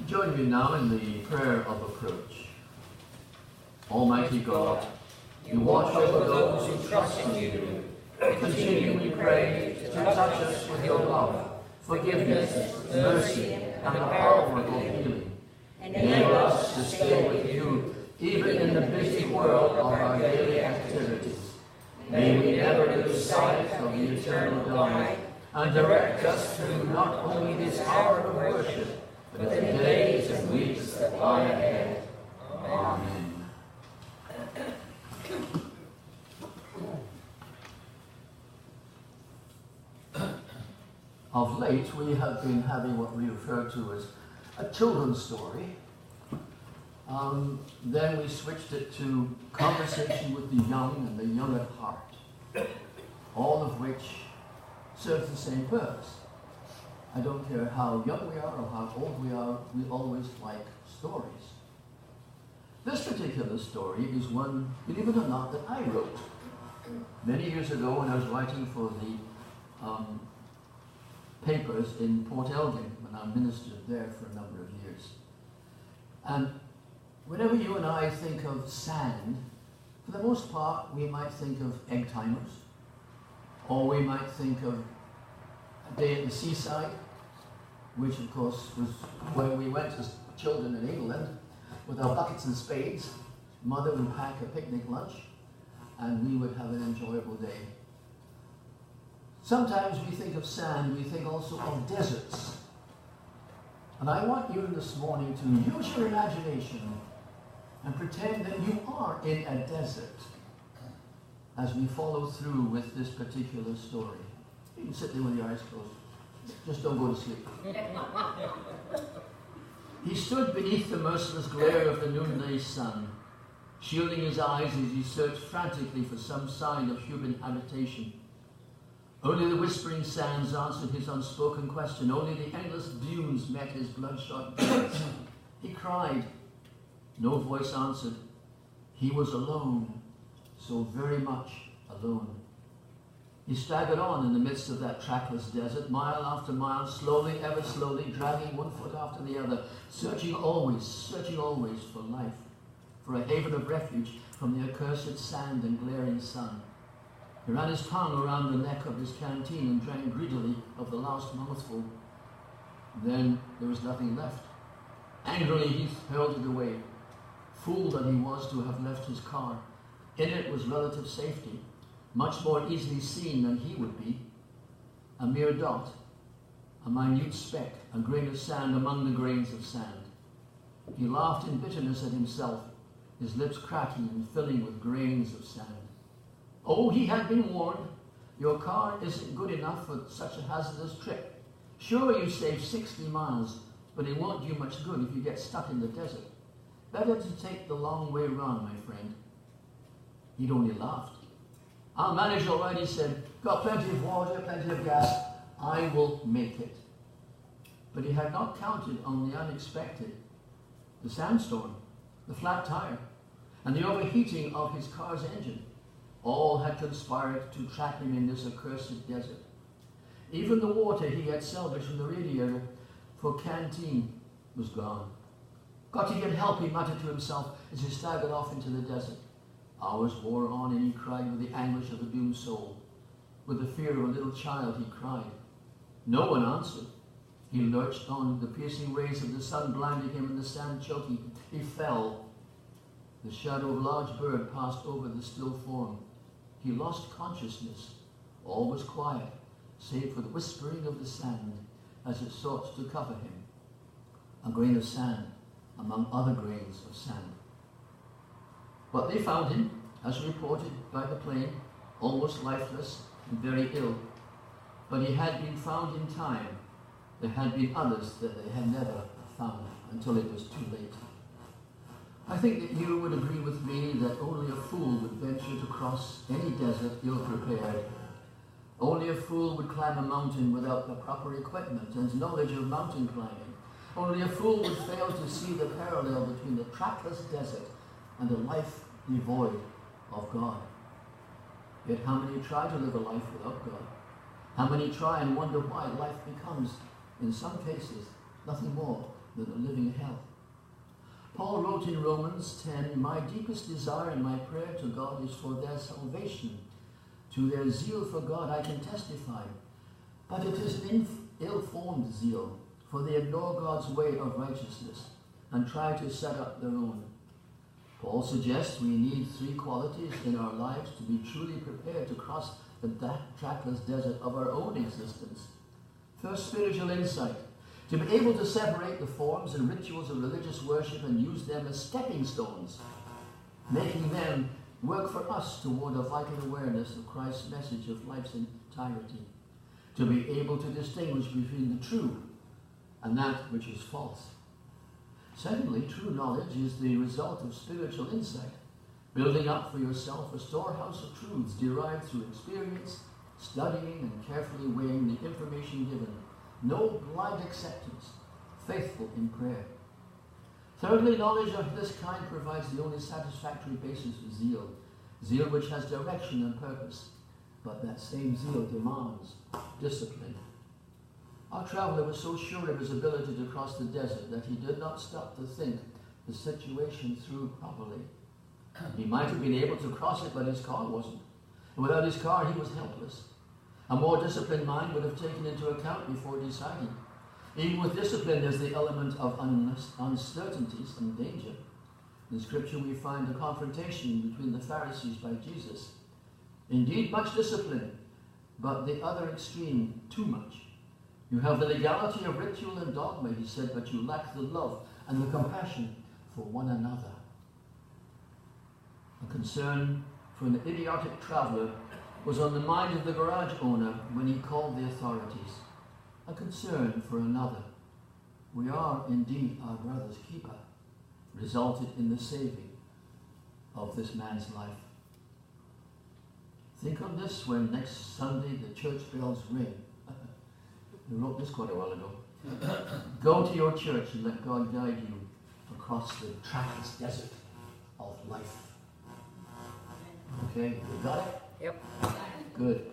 Join me now in the prayer of approach. Almighty God, you watch over those who trust in you. Continue, we pray, to touch us with your love, forgiveness, mercy, and the power of healing. Enable us to stay with you, even in the busy world of our daily activities. May we never lose sight of the eternal God, and direct us through not only this hour of worship, but the days and weeks that lie ahead. Amen. Of late, we have been having what we refer to as a children's story. Then we switched it to conversation with the young and the young at heart, all of which serves the same purpose. I don't care how young we are or how old we are, we always like stories. This particular story is one, believe it or not, that I wrote many years ago when I was writing for the papers in Port Elgin when I ministered there for a number of years. And whenever you and I think of sand, for the most part we might think of egg timers, or we might think of a day at the seaside, which of course was where we went as children in England with our buckets and spades. Mother would pack a picnic lunch and we would have an enjoyable day. Sometimes we think of sand, we think also of deserts. And I want you this morning to use your imagination and pretend that you are in a desert as we follow through with this particular story. You can sit there with your eyes closed. Just don't go to sleep. He stood beneath the merciless glare of the noonday sun, shielding his eyes as he searched frantically for some sign of human habitation. Only the whispering sands answered his unspoken question. Only the endless dunes met his bloodshot gaze. He cried. No voice answered. He was alone, so very much alone. He staggered on in the midst of that trackless desert, mile after mile, slowly, ever slowly, dragging one foot after the other, searching always for life, for a haven of refuge from the accursed sand and glaring sun. He ran his tongue around the neck of his canteen and drank greedily of the last mouthful. Then there was nothing left. Angrily he hurled it away. Fool that he was to have left his car. In it was relative safety, much more easily seen than he would be. A mere dot, a minute speck, a grain of sand among the grains of sand. He laughed in bitterness at himself, his lips cracking and filling with grains of sand. Oh, he had been warned. Your car isn't good enough for such a hazardous trip. Sure, you save 60 miles, but it won't do much good if you get stuck in the desert. Better to take the long way round, my friend. He'd only laughed. I'll manage all right, he said. Got plenty of water, plenty of gas. I will make it. But he had not counted on the unexpected. The sandstorm, the flat tire, and the overheating of his car's engine. All had conspired to trap him in this accursed desert. Even the water he had salvaged from the radiator for canteen was gone. Got to get help, he muttered to himself as he staggered off into the desert. Hours wore on and he cried with the anguish of a doomed soul. With the fear of a little child he cried. No one answered. He lurched on. The piercing rays of the sun blinded him and the sand choked him. He fell. The shadow of a large bird passed over the still form. He lost consciousness. All was quiet, save for the whispering of the sand as it sought to cover him. A grain of sand among other grains of sand. But they found him, as reported by the plane, almost lifeless and very ill. But he had been found in time. There had been others that they had never found until it was too late. I think that you would agree with me that only a fool would venture to cross any desert ill-prepared. Only a fool would climb a mountain without the proper equipment and knowledge of mountain climbing. Only a fool would fail to see the parallel between the trackless desert and a life devoid of God. Yet how many try to live a life without God? How many try and wonder why life becomes, in some cases, nothing more than a living hell. Paul wrote in Romans 10, "My deepest desire and my prayer to God is for their salvation. To their zeal for God I can testify. But it is an ill-formed zeal, for they ignore God's way of righteousness and try to set up their own." Paul suggests we need three qualities in our lives to be truly prepared to cross the trackless desert of our own existence. First, spiritual insight. To be able to separate the forms and rituals of religious worship and use them as stepping stones, making them work for us toward a vital awareness of Christ's message of life's entirety. To be able to distinguish between the true and that which is false. Secondly, true knowledge is the result of spiritual insight, building up for yourself a storehouse of truths derived through experience, studying and carefully weighing the information given. No blind acceptance, faithful in prayer. Thirdly, knowledge of this kind provides the only satisfactory basis for zeal. Zeal which has direction and purpose, but that same zeal demands discipline. Our traveler was so sure of his ability to cross the desert that he did not stop to think the situation through properly. He might have been able to cross it, but his car wasn't. And without his car, he was helpless. A more disciplined mind would have taken into account before deciding. Even with discipline, there's the element of uncertainties and danger. In Scripture, we find a confrontation between the Pharisees by Jesus. Indeed, much discipline, but the other extreme, too much. You have the legality of ritual and dogma, he said, but you lack the love and the compassion for one another. A concern for an idiotic traveler was on the mind of the garage owner when he called the authorities. A concern for another. We are indeed our brother's keeper, resulted in the saving of this man's life. Think of this when next Sunday the church bells ring. I wrote this quite a while ago. Go to your church and let God guide you across the trackless desert of life. Okay, you got it? Yep. Good.